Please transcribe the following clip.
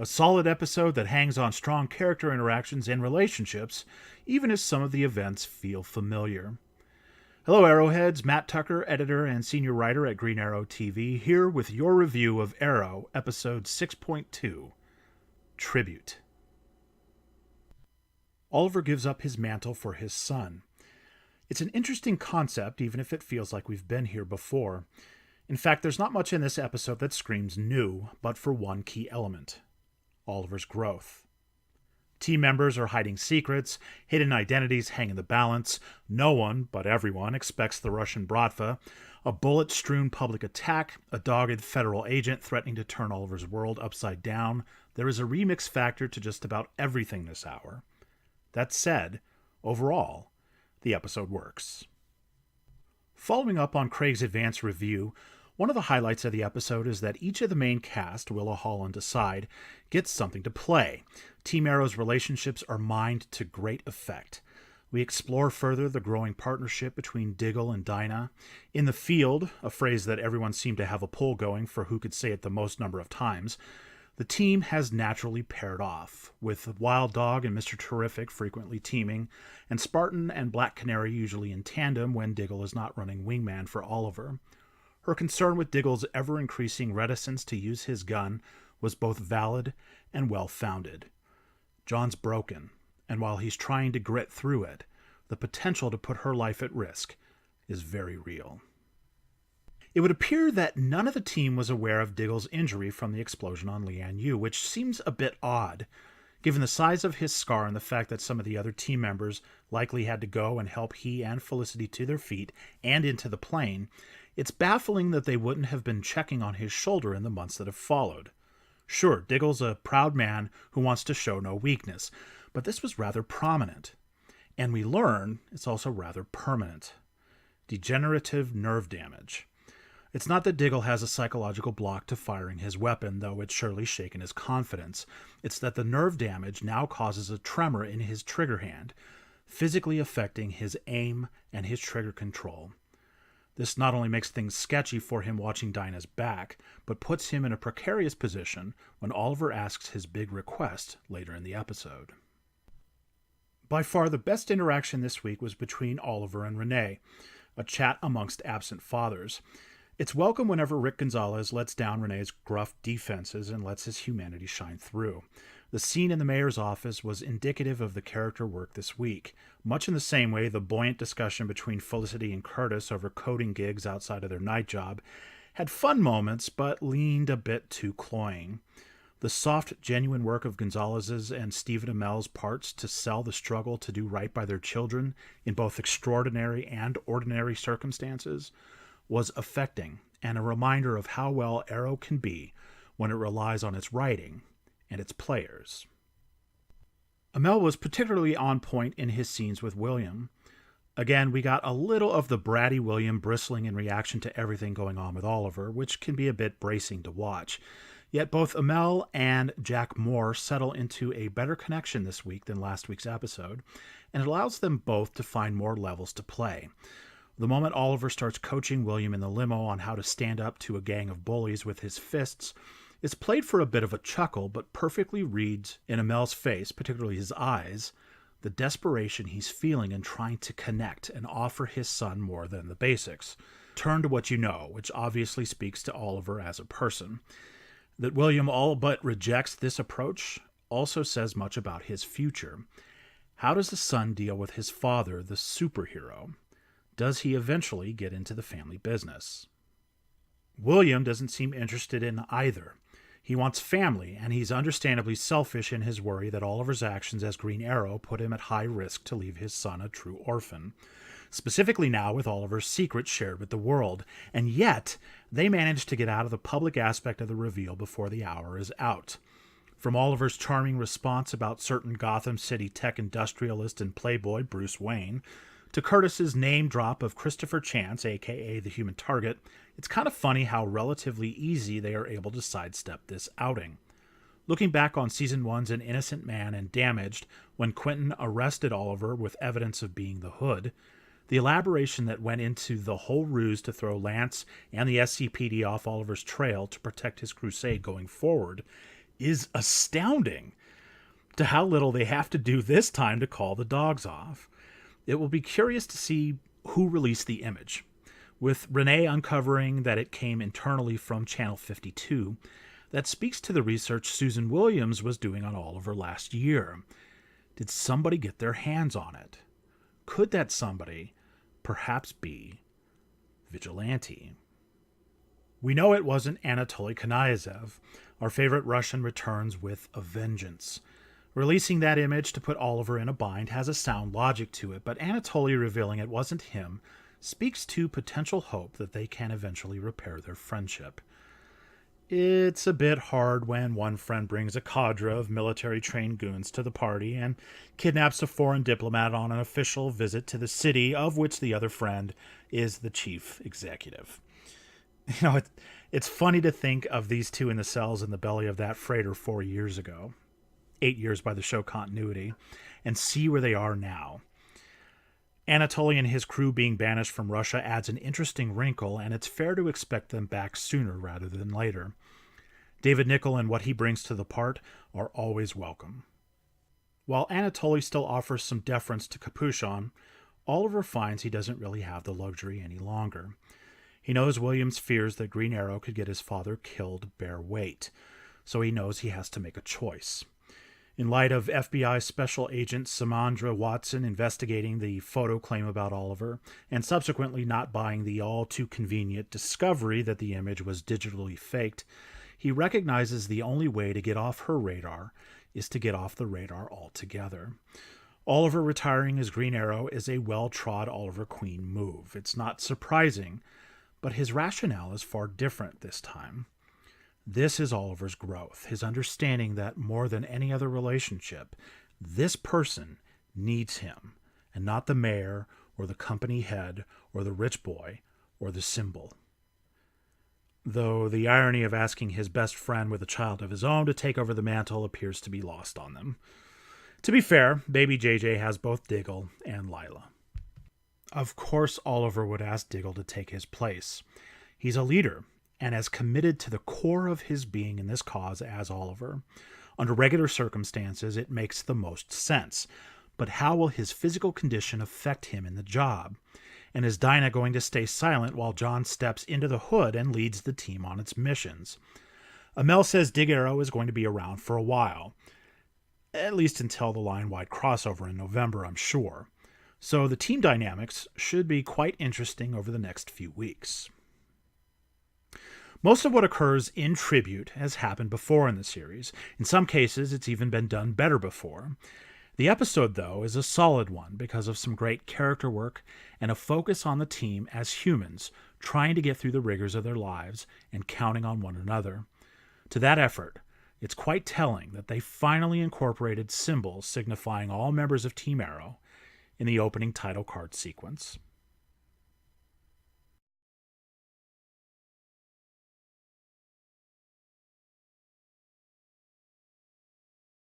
A solid episode that hangs on strong character interactions and relationships, even as some of the events feel familiar. Hello, Arrowheads. Matt Tucker, editor and senior writer at Green Arrow TV, here with your review of Arrow, episode 6.2, Tribute. Oliver gives up his mantle for his son. It's an interesting concept, even if it feels like we've been here before. In fact, there's not much in this episode that screams new, but for one key element: Oliver's growth. Team members are hiding secrets, hidden identities hang in the balance, no one, but everyone, expects the Russian Bratva, a bullet-strewn public attack, a dogged federal agent threatening to turn Oliver's world upside down. There is a remix factor to just about everything this hour. That said, overall, the episode works. Following up on Craig's advanced review, one of the highlights of the episode is that each of the main cast, Willa Holland aside, gets something to play. Team Arrow's relationships are mined to great effect. We explore further the growing partnership between Diggle and Dinah. In the field, a phrase that everyone seemed to have a poll going for who could say it the most number of times, the team has naturally paired off, with Wild Dog and Mr. Terrific frequently teaming, and Spartan and Black Canary usually in tandem when Diggle is not running wingman for Oliver. Her concern with Diggle's ever-increasing reticence to use his gun was both valid and well-founded. John's broken, and while he's trying to grit through it, the potential to put her life at risk is very real. It would appear that none of the team was aware of Diggle's injury from the explosion on Lian Yu, which seems a bit odd, given the size of his scar and the fact that some of the other team members likely had to go and help he and Felicity to their feet and into the plane. It's baffling that they wouldn't have been checking on his shoulder in the months that have followed. Sure, Diggle's a proud man who wants to show no weakness, but this was rather prominent. And we learn it's also rather permanent. Degenerative nerve damage. It's not that Diggle has a psychological block to firing his weapon, though it's surely shaken his confidence. It's that the nerve damage now causes a tremor in his trigger hand, physically affecting his aim and his trigger control. This not only makes things sketchy for him watching Dinah's back, but puts him in a precarious position when Oliver asks his big request later in the episode. By far the best interaction this week was between Oliver and Renee, a chat amongst absent fathers. It's welcome whenever Rick Gonzalez lets down Renee's gruff defenses and lets his humanity shine through. The scene in the mayor's office was indicative of the character work this week. Much in the same way, the buoyant discussion between Felicity and Curtis over coding gigs outside of their night job had fun moments, but leaned a bit too cloying. The soft, genuine work of Gonzalez's and Stephen Amell's parts to sell the struggle to do right by their children in both extraordinary and ordinary circumstances was affecting and a reminder of how well Arrow can be when it relies on its writing and its players. Amell was particularly on point in his scenes with William. Again, we got a little of the bratty William bristling in reaction to everything going on with Oliver, which can be a bit bracing to watch. Yet both Amell and Jack Moore settle into a better connection this week than last week's episode, and it allows them both to find more levels to play. The moment Oliver starts coaching William in the limo on how to stand up to a gang of bullies with his fists, it's played for a bit of a chuckle, but perfectly reads in Amell's face, particularly his eyes, the desperation he's feeling in trying to connect and offer his son more than the basics. Turn to what you know, which obviously speaks to Oliver as a person. That William all but rejects this approach also says much about his future. How does the son deal with his father, the superhero? Does he eventually get into the family business? William doesn't seem interested in either. He wants family, and he's understandably selfish in his worry that Oliver's actions as Green Arrow put him at high risk to leave his son a true orphan. Specifically now with Oliver's secrets shared with the world, and yet they managed to get out of the public aspect of the reveal before the hour is out. From Oliver's charming response about certain Gotham City tech industrialist and playboy Bruce Wayne, to Curtis's name drop of Christopher Chance, aka the Human Target, it's kind of funny how relatively easy they are able to sidestep this outing. Looking back on Season 1's An Innocent Man and Damaged, when Quentin arrested Oliver with evidence of being the Hood, the elaboration that went into the whole ruse to throw Lance and the SCPD off Oliver's trail to protect his crusade going forward is astounding to how little they have to do this time to call the dogs off. It will be curious to see who released the image, with Renee uncovering that it came internally from Channel 52. That speaks to the research Susan Williams was doing on Oliver last year. Did somebody get their hands on it? Could that somebody perhaps be Vigilante? We know it wasn't Anatoly Knyazov. Our favorite Russian returns with a vengeance. Releasing that image to put Oliver in a bind has a sound logic to it, but Anatoly revealing it wasn't him speaks to potential hope that they can eventually repair their friendship. It's a bit hard when one friend brings a cadre of military-trained goons to the party and kidnaps a foreign diplomat on an official visit to the city of which the other friend is the chief executive. It's funny to think of these two in the cells in the belly of that freighter 4 years ago, 8 years by the show continuity, and see where they are now. Anatoly and his crew being banished from Russia adds an interesting wrinkle, and it's fair to expect them back sooner rather than later. David Nichol and what he brings to the part are always welcome. While Anatoly still offers some deference to Capuchon, Oliver finds he doesn't really have the luxury any longer. He knows Williams' fears that Green Arrow could get his father killed bear weight, so he knows he has to make a choice. In light of FBI Special Agent Samandra Watson investigating the photo claim about Oliver, and subsequently not buying the all-too-convenient discovery that the image was digitally faked, he recognizes the only way to get off her radar is to get off the radar altogether. Oliver retiring as Green Arrow is a well-trod Oliver Queen move. It's not surprising, but his rationale is far different this time. This is Oliver's growth, his understanding that more than any other relationship, this person needs him, and not the mayor or the company head or the rich boy or the symbol. Though the irony of asking his best friend with a child of his own to take over the mantle appears to be lost on them. To be fair, baby JJ has both Diggle and Lila. Of course Oliver would ask Diggle to take his place. He's a leader, and as committed to the core of his being in this cause as Oliver. Under regular circumstances, it makes the most sense. But how will his physical condition affect him in the job? And is Dinah going to stay silent while John steps into the hood and leads the team on its missions? Amel says Dig Arrow is going to be around for a while. At least until the line-wide crossover in November, I'm sure. So the team dynamics should be quite interesting over the next few weeks. Most of what occurs in Tribute has happened before in the series. In some cases, it's even been done better before. The episode, though, is a solid one because of some great character work and a focus on the team as humans trying to get through the rigors of their lives and counting on one another. To that effort, it's quite telling that they finally incorporated symbols signifying all members of Team Arrow in the opening title card sequence.